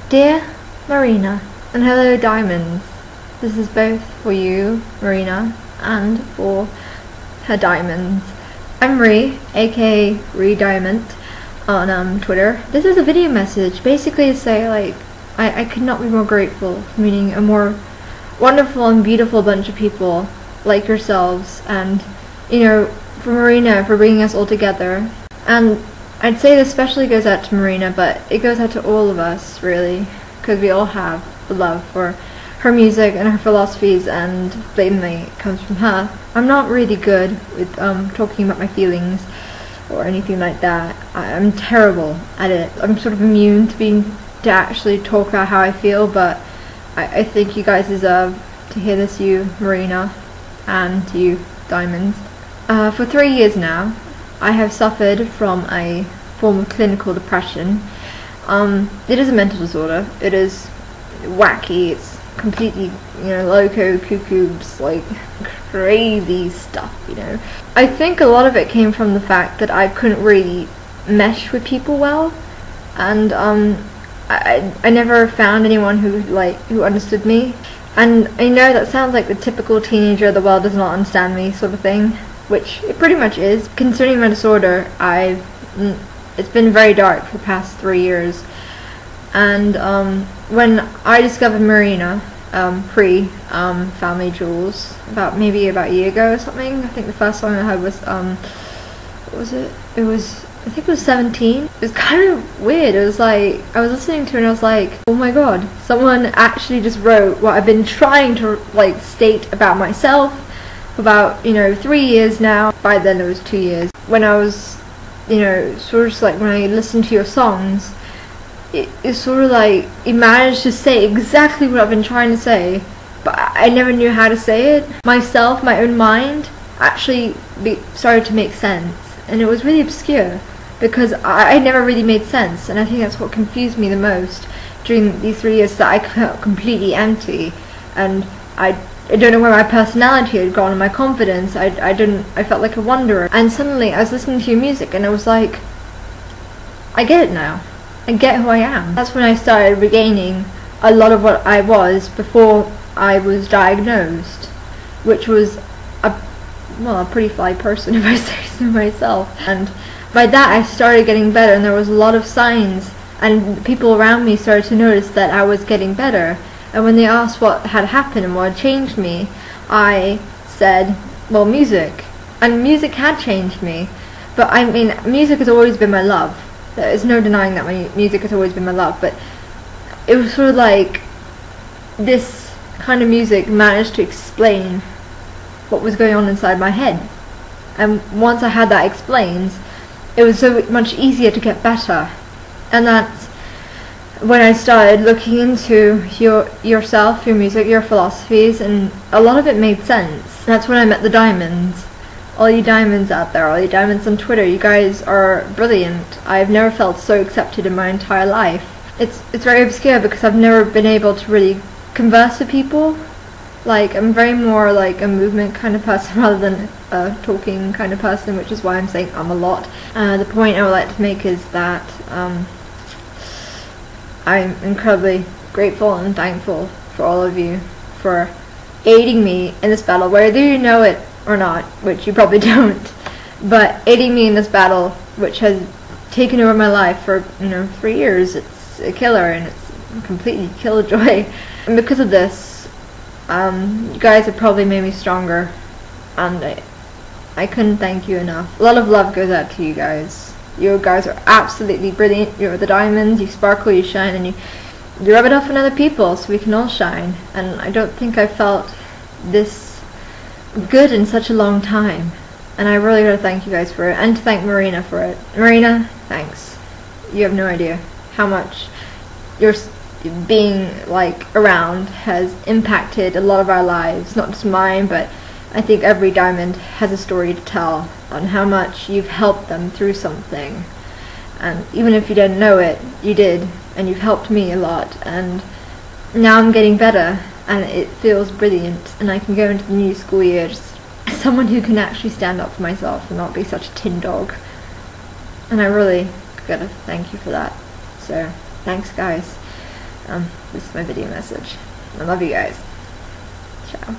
Dear Marina, and hello Diamonds. This is both for you, Marina, and for her diamonds. I'm Rhi, aka Rhidiamant, on Twitter. This is a video message, basically to say, like, I could not be more grateful for meeting a more wonderful and beautiful bunch of people like yourselves, and, you know, for Marina for bringing us all together. And I'd say this especially goes out to Marina, but it goes out to all of us, really, because we all have the love for her music and her philosophies, and blatantly it comes from her. I'm not really good with talking about my feelings or anything like that. I'm terrible at it. I'm sort of immune to actually talk about how I feel, but I think you guys deserve to hear this, you Marina and you Diamonds. For 3 years now, I have suffered from a form of clinical depression. It is a mental disorder. It is wacky. It's completely, loco, cuckoos, like crazy stuff, I think a lot of it came from the fact that I couldn't really mesh with people well, and I never found anyone who understood me. And I know that sounds like the typical teenager, the world does not understand me sort of thing, which it pretty much is. Concerning my disorder, it's been very dark for the past 3 years. And when I discovered Marina, Family Jewels, about a year ago or something, I think the first song I heard was, what was it? I think it was 17. It was kind of weird. It was like, I was listening to it and I was like, oh my god, someone actually just wrote what I've been trying to state about myself for about 3 years now. By then it was 2 years. When I was, sort of just like when I listened to your songs, it's sort of like you managed to say exactly what I've been trying to say, but I never knew how to say it. Myself, my own mind, actually started to make sense, and it was really obscure because I never really made sense, and I think that's what confused me the most during these 3 years, that I felt completely empty, and I don't know where my personality had gone and my confidence. I felt like a wanderer, and suddenly I was listening to your music and I was like, I get it now. I get who I am. That's when I started regaining a lot of what I was before I was diagnosed, which was a pretty fly person, if I say so myself. And by that I started getting better, and there was a lot of signs, and people around me started to notice that I was getting better. And when they asked what had happened and what had changed me, I said, well, music. And music had changed me. But I mean, music has always been my love. There's no denying that my music has always been my love, but it was sort of like this kind of music managed to explain what was going on inside my head. And once I had that explained, it was so much easier to get better. And that's when I started looking into yourself, your music, your philosophies, and a lot of it made sense. That's when I met the Diamonds. All you Diamonds out there, all you Diamonds on Twitter, you guys are brilliant. I've never felt so accepted in my entire life. It's very obscure because I've never been able to really converse with people. Like, I'm very more like a movement kind of person rather than a talking kind of person, which is why I'm saying a lot. The point I would like to make is that I'm incredibly grateful and thankful for all of you for aiding me in this battle, whether you know it or not, which you probably don't, but aiding me in this battle, which has taken over my life for 3 years. It's a killer, and it's completely killjoy. And because of this, you guys have probably made me stronger, and I couldn't thank you enough. A lot of love goes out to you guys. You guys are absolutely brilliant. You're the Diamonds. You sparkle, you shine, and you rub it off on other people so we can all shine. And I don't think I felt this good in such a long time, and I really gotta thank you guys for it, and to thank Marina for it. Marina, thanks. You have no idea how much your being around has impacted a lot of our lives, not just mine, but I think every Diamond has a story to tell on how much you've helped them through something. And even if you didn't know it, you did, and you've helped me a lot, and now I'm getting better, and it feels brilliant, and I can go into the new school year just someone who can actually stand up for myself and not be such a tin dog. And I really gotta thank you for that. So, thanks guys. This is my video message. I love you guys. Ciao.